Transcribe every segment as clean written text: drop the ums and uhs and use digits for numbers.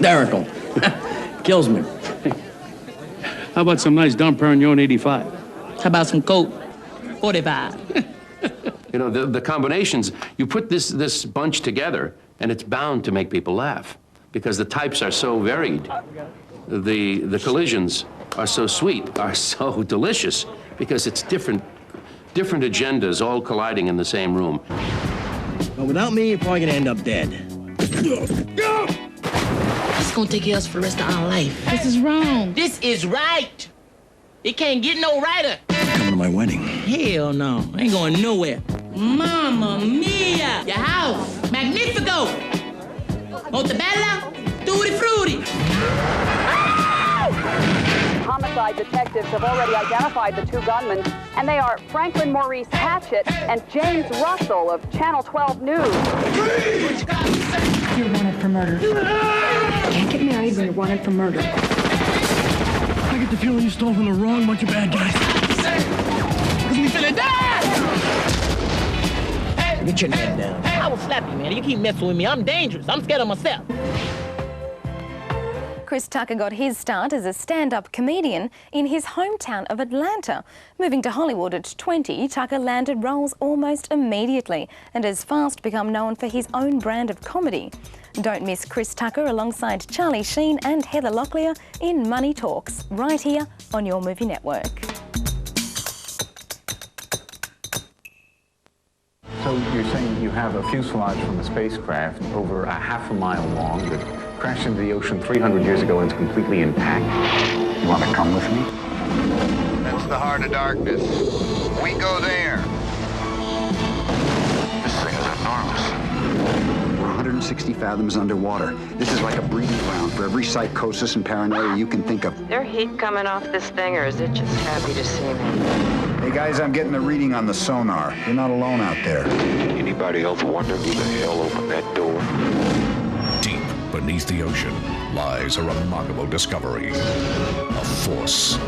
hysterical. Kills me. How about some nice Dom Perignon 85? How about some Coke 45? You know, the combinations, you put this bunch together, and it's bound to make people laugh because the types are so varied. The collisions are so sweet, are so delicious, because it's different agendas all colliding in the same room. But without me, you're probably gonna end up dead. It's gonna take care of us for the rest of our life. This is wrong. This is right. It can't get no righter. Coming to my wedding. Hell no, I ain't going nowhere. Mamma mia! Your house, magnifico! Montebella, tutti frutti. Homicide detectives have already identified the two gunmen, and they are Franklin Maurice Hatchett and James Russell of Channel 12 News. You're wanted for murder. You can't get married when you're wanted for murder. I get the feeling you stole from the wrong bunch of bad guys. Cause we finna die! Get your head down. I will slap you, man. You keep messing with me. I'm dangerous. I'm scared of myself. Chris Tucker got his start as a stand-up comedian in his hometown of Atlanta. Moving to Hollywood at 20, Tucker landed roles almost immediately and has fast become known for his own brand of comedy. Don't miss Chris Tucker alongside Charlie Sheen and Heather Locklear in Money Talks, right here on your Movie Network. So you're saying you have a fuselage from a spacecraft over a half a mile long that crashed into the ocean 300 years ago and it's completely intact. You want to come with me? That's the heart of darkness. We go there. This thing is enormous. We're 160 fathoms underwater. This is like a breeding ground for every psychosis and paranoia you can think of. Is there heat coming off this thing, or is it just happy to see me? Hey guys, I'm getting a reading on the sonar. You're not alone out there. Anybody else wonder who the hell opened that door? Deep beneath the ocean lies a remarkable discovery. A force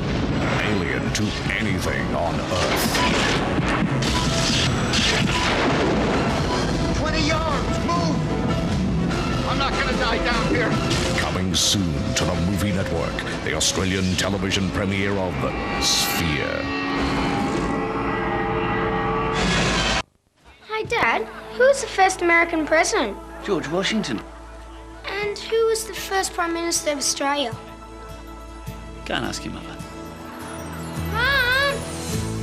alien to anything on Earth. 20 yards, move! I'm not gonna die down here. Coming soon to the Movie Network, the Australian television premiere of Sphere. Hi, Dad. Who was the first American president? George Washington. And who was the first Prime Minister of Australia? Can't ask your mother. Mom!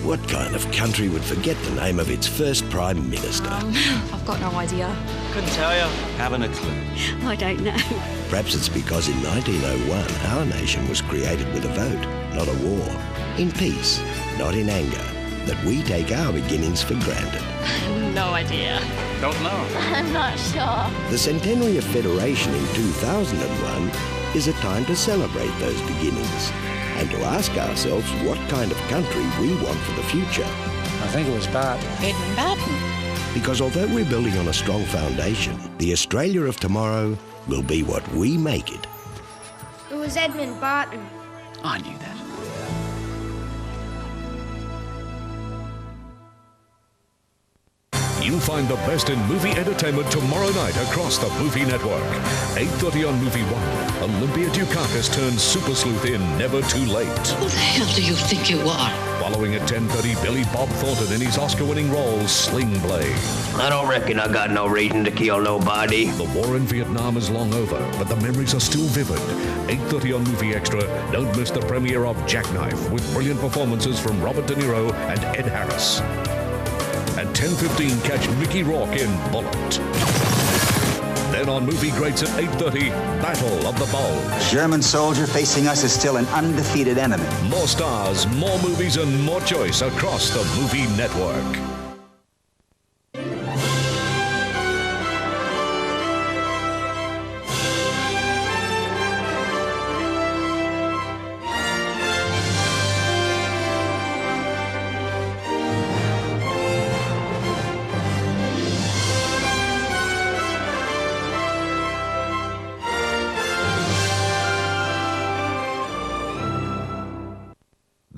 What kind of country would forget the name of its first Prime Minister? I've got no idea. Couldn't tell you. Haven't a clue. I don't know. Perhaps it's because in 1901 our nation was created with a vote, not a war. In peace, not in anger, that we take our beginnings for granted. No idea. Don't know. I'm not sure. The centenary of Federation in 2001 is a time to celebrate those beginnings and to ask ourselves what kind of country we want for the future. I think it was Barton. Edmund Barton. Because although we're building on a strong foundation, the Australia of tomorrow will be what we make it. It was Edmund Barton. I knew that. You'll find the best in movie entertainment tomorrow night across the Movie Network. 8:30 on Movie 1. Olympia Dukakis turns super sleuth in Never Too Late. Who the hell do you think you are? Following at 10:30, Billy Bob Thornton in his Oscar-winning role, Sling Blade. I don't reckon I got no reason to kill nobody. The war in Vietnam is long over, but the memories are still vivid. 8:30 on Movie Extra. Don't miss the premiere of Jackknife with brilliant performances from Robert De Niro and Ed Harris. At 10:15, catch Mickey Rourke in Bullet. Then on Movie Greats at 8:30, Battle of the Bulge. German soldier facing us is still an undefeated enemy. More stars, more movies, and more choice across the Movie Network.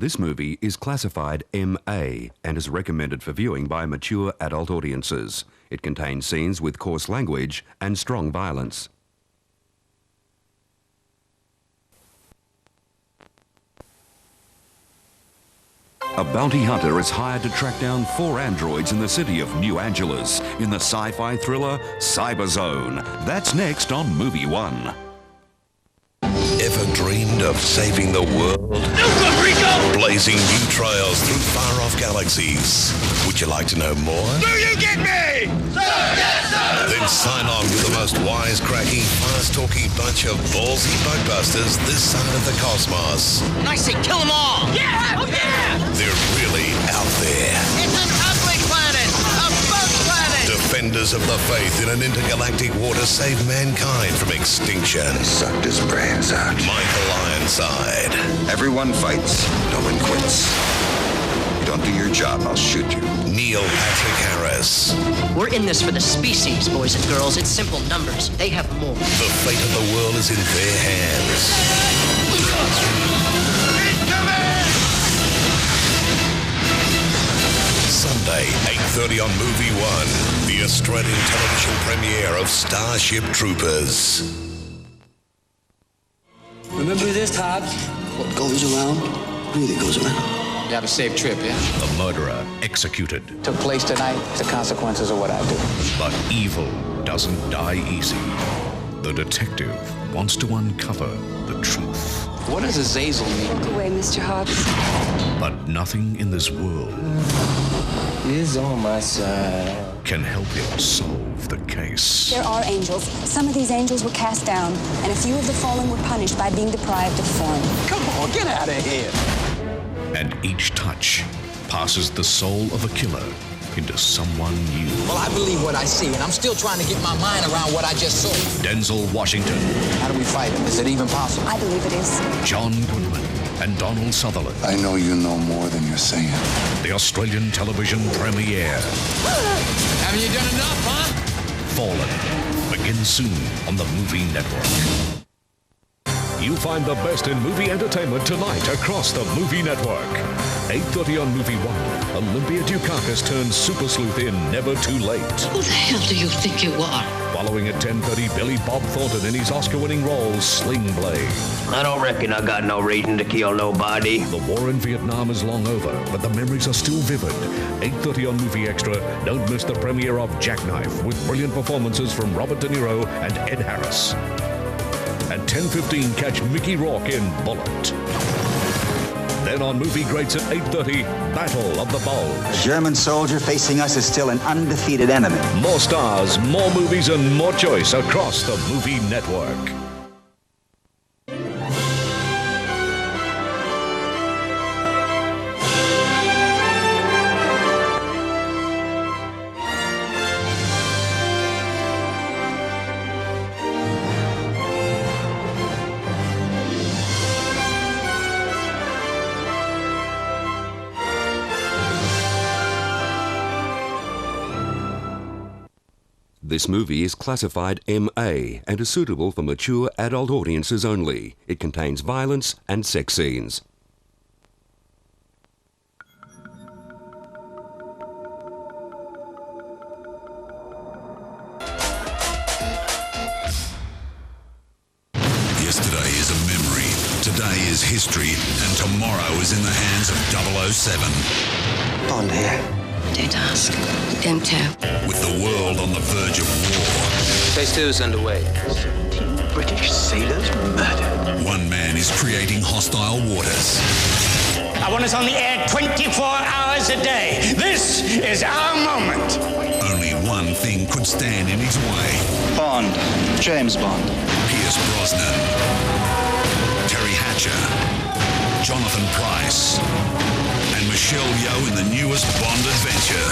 This movie is classified MA and is recommended for viewing by mature adult audiences. It contains scenes with coarse language and strong violence. A bounty hunter is hired to track down 4 androids in the city of New Angeles in the sci-fi thriller Cyber Zone. That's next on Movie One. Ever dreamed of saving the world? Blazing new trails through far-off galaxies. Would you like to know more? Do you get me? Sir, yes, sir! Then sign on with the most wisecracking, fast-talking bunch of ballsy bugbusters this side of the cosmos. And I say kill them all! Yeah! Oh, yeah! They're really out there. It's an ugly planet! A bug planet! Defenders of the faith in an intergalactic war to save mankind from extinction. Sucked his brains out. Michael Ironside. Everyone fights, no one quits. You don't do your job, I'll shoot you. Neil Patrick Harris. We're in this for the species, boys and girls. It's simple numbers. They have more. The fate of the world is in their hands. Sunday, 8:30 on Movie One, the Australian television premiere of Starship Troopers. Remember this, Hobbs? What goes around really goes around. You have a safe trip, yeah? The murderer executed. Took place tonight. The consequences of what I do. But evil doesn't die easy. The detective wants to uncover the truth. What does Azazel mean? Walk away, Mr. Hobbs. But nothing in this world Is on my side. can help him solve the case. There are angels. Some of these angels were cast down, and a few of the fallen were punished by being deprived of form. Come on, get out of here. And each touch passes the soul of a killer into someone new. Well, I believe what I see, and I'm still trying to get my mind around what I just saw. Denzel Washington. How do we fight him? Is it even possible? I believe it is. John Goodman and Donald Sutherland. I know you know more than you're saying. The Australian television premiere. Haven't you done enough, huh? Fallen begins soon on the Movie Network. You'll find the best in movie entertainment tonight across the Movie Network. 8:30 on Movie One, Olympia Dukakis turns super sleuth in Never Too Late. Who the hell do you think you are? Following at 10:30, Billy Bob Thornton in his Oscar-winning role, Sling Blade. I don't reckon I got no reason to kill nobody. The war in Vietnam is long over, but the memories are still vivid. 8:30 on Movie Extra. Don't miss the premiere of Jackknife with brilliant performances from Robert De Niro and Ed Harris. At 10:15, catch Mickey Rourke in Bullet. Then on Movie Greats at 8:30, Battle of the Bulge. German soldier facing us is still an undefeated enemy. More stars, more movies, and more choice across the Movie Network. This movie is classified MA and is suitable for mature adult audiences only. It contains violence and sex scenes. Yesterday is a memory, today is history, and tomorrow is in the hands of 007. Bond here. Don't ask. Don't tell. With the world on the verge of war. Phase 2 is underway. British sailors murdered. One man is creating hostile waters. I want us on the air 24 hours a day. This is our moment. Only one thing could stand in his way. Bond. James Bond. Pierce Brosnan. Terry Hatcher. Jonathan Pryce. And Michelle Yeoh in the newest Bond adventure.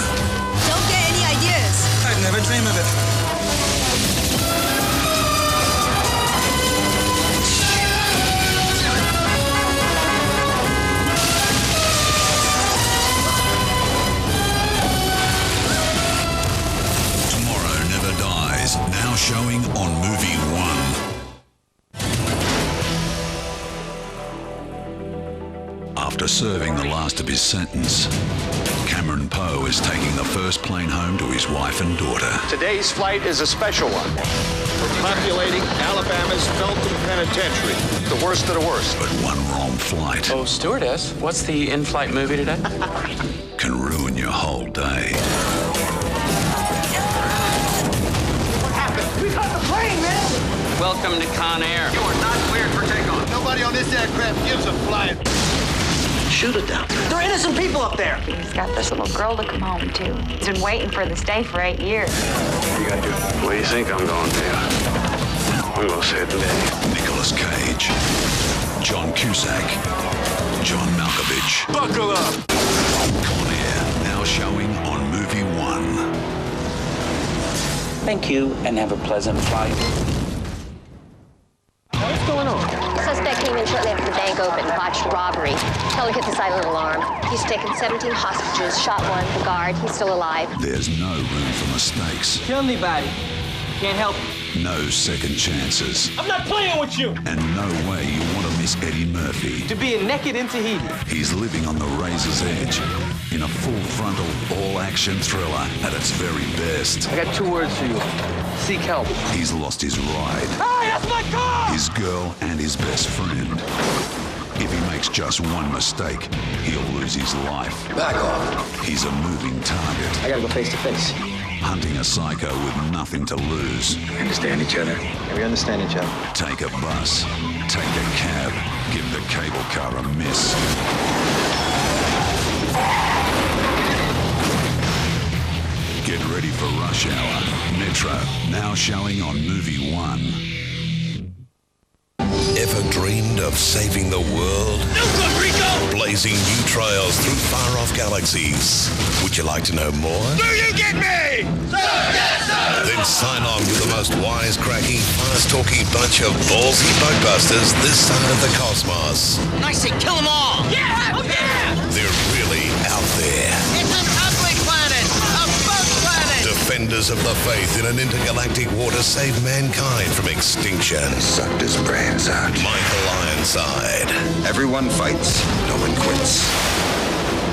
Don't get any ideas. I'd never dream of it. Tomorrow Never Dies, now showing on Movie One. After serving the last of his sentence, Cameron Poe is taking the first plane home to his wife and daughter. Today's flight is a special one. We're populating Alabama's Felton Penitentiary. The worst of the worst. But one wrong flight Oh, stewardess, what's the in-flight movie today? can ruin your whole day. What happened? We caught the plane, man! Welcome to Con Air. You are not cleared for takeoff. Nobody on this aircraft gives a flying. Shoot it down. There are innocent people up there. He's got this little girl to come home to. He's been waiting for this day for 8 years. What are you gonna do? What do you think I'm going to? I'm going to save the day. Nicolas Cage, John Cusack, John Malkovich. Buckle up! Con Air, now showing on Movie One. Thank you, and have a pleasant flight. What's going on? The suspect came in shortly after the bank opened, botched a robbery. Teller hit the silent alarm. He's taken 17 hostages, shot one, the guard. He's still alive. There's no room for mistakes. Kill anybody. Can't help it. No second chances. I'm not playing with you. And no way you want to miss Eddie Murphy. To be naked in Tahiti. He's living on the razor's edge in a full-frontal, all-action thriller at its very best. I got 2 words for you. Seek help. He's lost his ride, Hey, that's my car! his girl, and his best friend. If he makes just one mistake, he'll lose his life. Back off. He's a moving target, I gotta go face to face. hunting a psycho with nothing to lose. We understand each other. Yeah, we understand each other. Take a bus, take a cab, give the cable car a miss. Get ready for Rush Hour. Metro, now showing on Movie One. Ever dreamed of saving the world? No good, Rico! Blazing new trails through far-off galaxies. Would you like to know more? Do you get me? Sir, yes, sir! Then sign on to the most wisecracking, fast-talking bunch of ballsy bugbusters this side of the cosmos. Nice and kill them all! Yeah! Oh, yeah! They're really out there. It's an ugly planet! A bug planet! Defenders of the faith in an intergalactic war to save mankind from extinction. Sucked his brains out. Michael Ironside. Everyone fights, no one quits.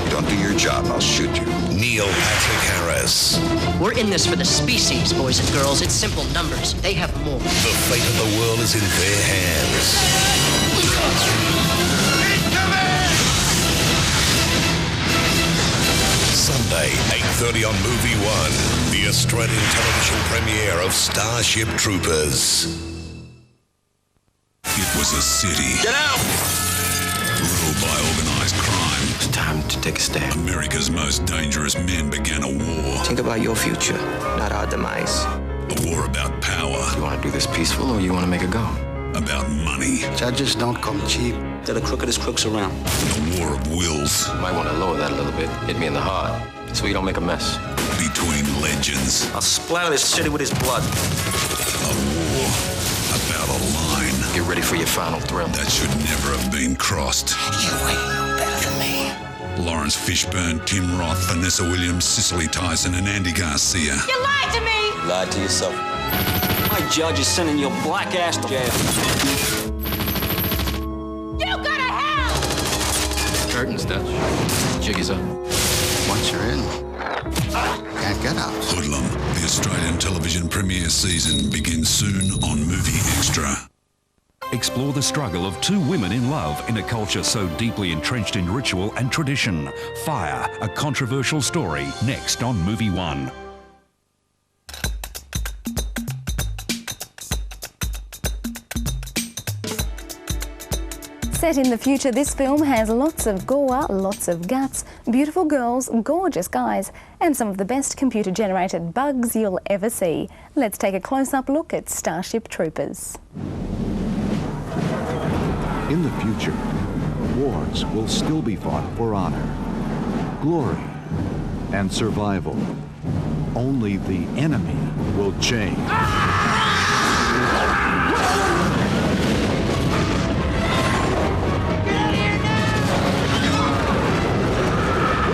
You don't do your job, I'll shoot you. Neil Patrick Harris. We're in this for the species, boys and girls. It's simple numbers. They have more. The fate of the world is in their hands. Sunday, 8:30 on Movie One, the Australian television premiere of Starship Troopers. It was a city Get out! ruled by organized crime. It's time to take a stand. America's most dangerous men began a war. Think about your future, not our demise. A war about power, You want to do this peaceful, or you want to make a go? about money, Judges don't come cheap. They're the crookedest crooks around. a war of wills Might want to lower that a little bit. Hit me in the heart, so you don't make a mess. between legends. I'll splatter this city with his blood. A war about a line Get ready for your final thrill. that should never have been crossed. You ain't no better than me. Lawrence Fishburne, Tim Roth, Vanessa Williams, Cicely Tyson, and Andy Garcia. You lied to me! You lied to yourself. My judge is sending your black ass to jail. You go to hell! Curtains, Dutch. Jig is up. Once you're in, can't get out. Hoodlum, the Australian television premiere season begins soon on Movie Extra. Explore the struggle of 2 women in love in a culture so deeply entrenched in ritual and tradition. Fire, a controversial story, next on Movie One. Set in the future, this film has lots of gore, lots of guts, beautiful girls, gorgeous guys, and some of the best computer-generated bugs you'll ever see. Let's take a close-up look at Starship Troopers. In the future, wars will still be fought for honor, glory, and survival. Only the enemy will change.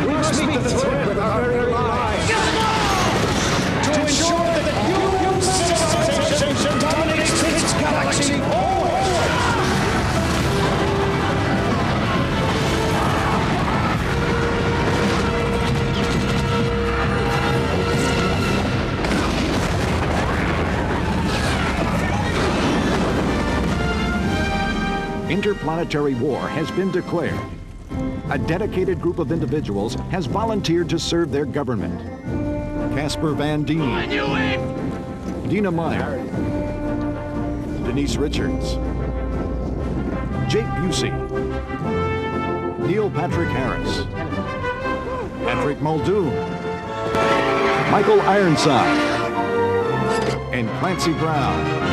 We must meet the threat with our very lives. To ensure that human civilization dominates its galaxy always. Interplanetary war has been declared. A dedicated group of individuals has volunteered to serve their government. Casper Van Dien, Dina Meyer, Denise Richards, Jake Busey, Neil Patrick Harris, Patrick Muldoon, Michael Ironside, and Clancy Brown.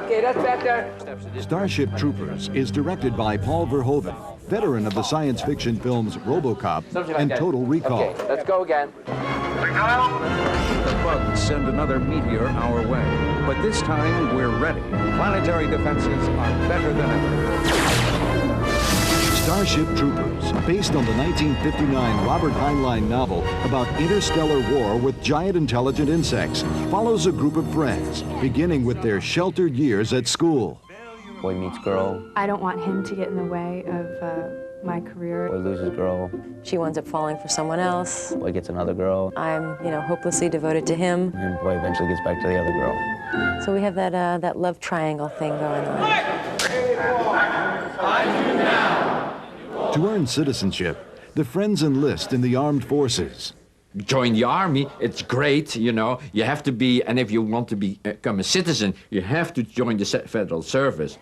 Okay, that's back there. Starship Troopers is directed by Paul Verhoeven, veteran of the science fiction films RoboCop and Total Recall. Okay, let's go again. The bugs send another meteor our way, but this time we're ready. Planetary defenses are better than ever. Starship Troopers, based on the 1959 Robert Heinlein novel about interstellar war with giant intelligent insects, follows a group of friends, beginning with their sheltered years at school. Boy meets girl. I don't want him to get in the way of my career. Boy loses girl. She winds up falling for someone else. Boy gets another girl. I'm, hopelessly devoted to him. And boy eventually gets back to the other girl. So we have that love triangle thing going on. To earn citizenship, the friends enlist in the armed forces. Join the army, it's great, you have to be, and if you want to become a citizen, you have to join the federal service.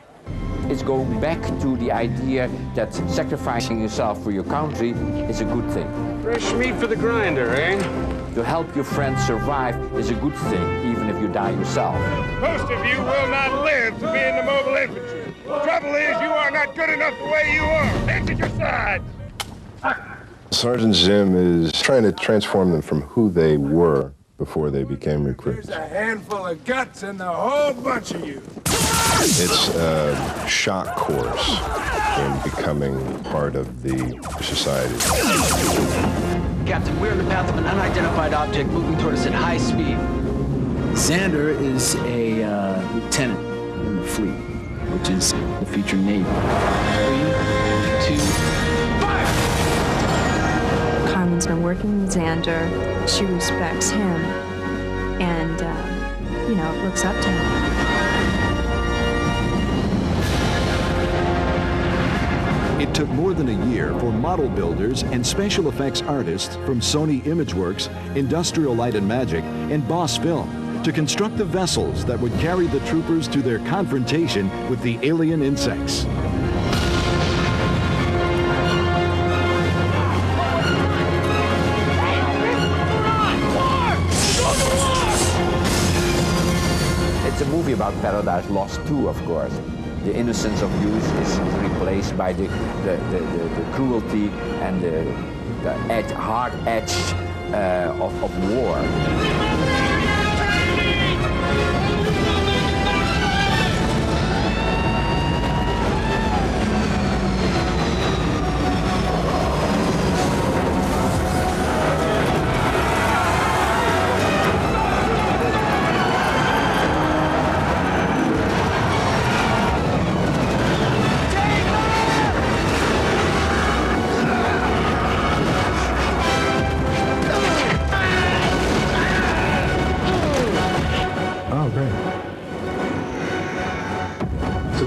It's going back to the idea that sacrificing yourself for your country is a good thing. Fresh meat for the grinder, eh? To help your friends survive is a good thing, even if you die yourself. Most of you will not live to be in the mobile infantry. The trouble is, you are not good enough the way you are. Exit your side. Sergeant Zim is trying to transform them from who they were before they became recruits. There's a handful of guts in the whole bunch of you. It's a shock course in becoming part of the society. Captain, we're in the path of an unidentified object moving toward us at high speed. Xander is a lieutenant in the fleet, which is the future Navy. 3, 2, fire! Carmen's been working with Xander. She respects him and, looks up to him. It took more than a year for model builders and special effects artists from Sony Imageworks, Industrial Light and Magic, and Boss Film to construct the vessels that would carry the troopers to their confrontation with the alien insects. It's a movie about Paradise Lost too, of course. The innocence of youth is replaced by the cruelty and the hard edge of war.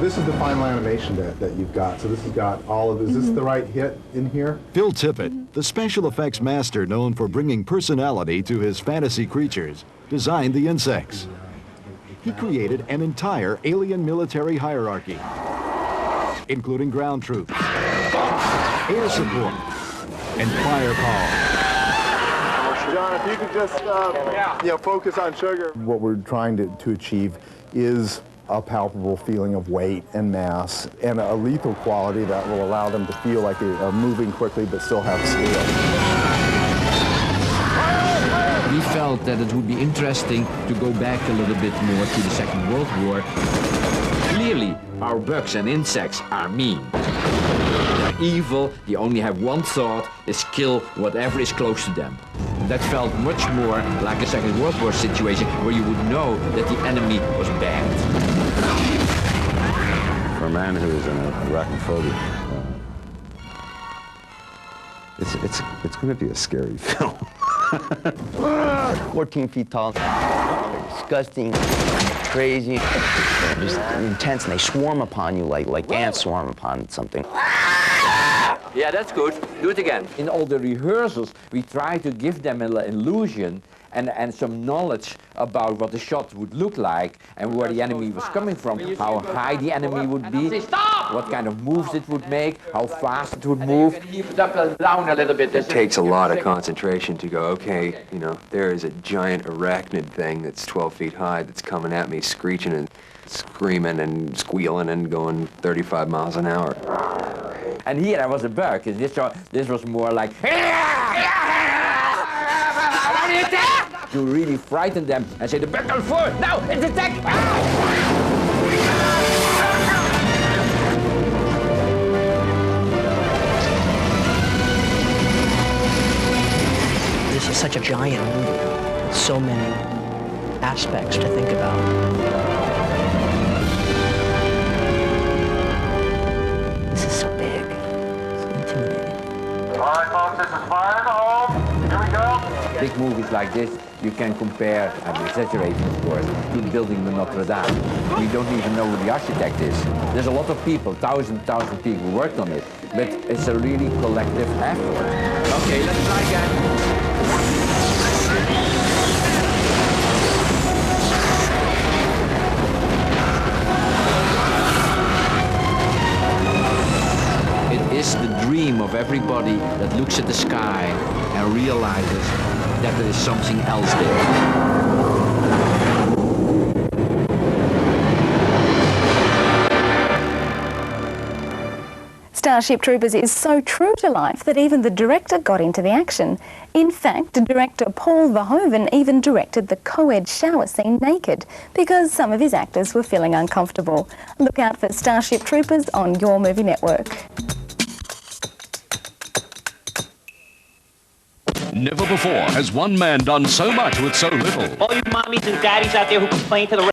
This is the final animation that you've got. So this has got all of, is this the right hit in here? Phil Tippett, the special effects master known for bringing personality to his fantasy creatures, designed the insects. He created an entire alien military hierarchy, including ground troops, air support, and firepower. John, if you could just focus on sugar. What we're trying to achieve is a palpable feeling of weight and mass and a lethal quality that will allow them to feel like they are moving quickly but still have scale. We felt that it would be interesting to go back a little bit more to the Second World War. Clearly, our bugs and insects are mean. They're evil, they only have one thought, is kill whatever is close to them. That felt much more like a Second World War situation where you would know that the enemy was bad. For a man who is in arachnophobia, it's going to be a scary film. 14 feet tall. They're disgusting, crazy, just intense, and they swarm upon you like ants swarm upon something. Yeah, that's good. Do it again. In all the rehearsals, we try to give them an illusion and some knowledge about what the shot would look like and where the enemy was coming from, how high the enemy would be, what kind of moves it would make, how fast it would move. Keep it up and down a little bit. It takes a lot of concentration to go, okay, you know, there is a giant arachnid thing that's 12 feet high that's coming at me, screeching and screaming and squealing and going 35 miles an hour. And here I was a bug, because this was more like, you really frighten them and say, the bug goes forward, now, it's attack! This is such a giant movie, so many aspects to think about. This is so big. It's intimidating. All right, folks, this is fire in the hole. Here we go. Big movies like this, you can compare, I'm exaggerating of course, to building the Notre Dame. We don't even know who the architect is. There's a lot of people, thousand people who worked on it, but it's a really collective effort. Okay, let's try again. It is the dream of everybody that looks at the sky and realizes that there is something else there. Starship Troopers is so true to life that even the director got into the action. In fact, director Paul Verhoeven even directed the co-ed shower scene naked because some of his actors were feeling uncomfortable. Look out for Starship Troopers on Your Movie Network. Never before has one man done so much with so little. All you mommies and daddies out there who complain to the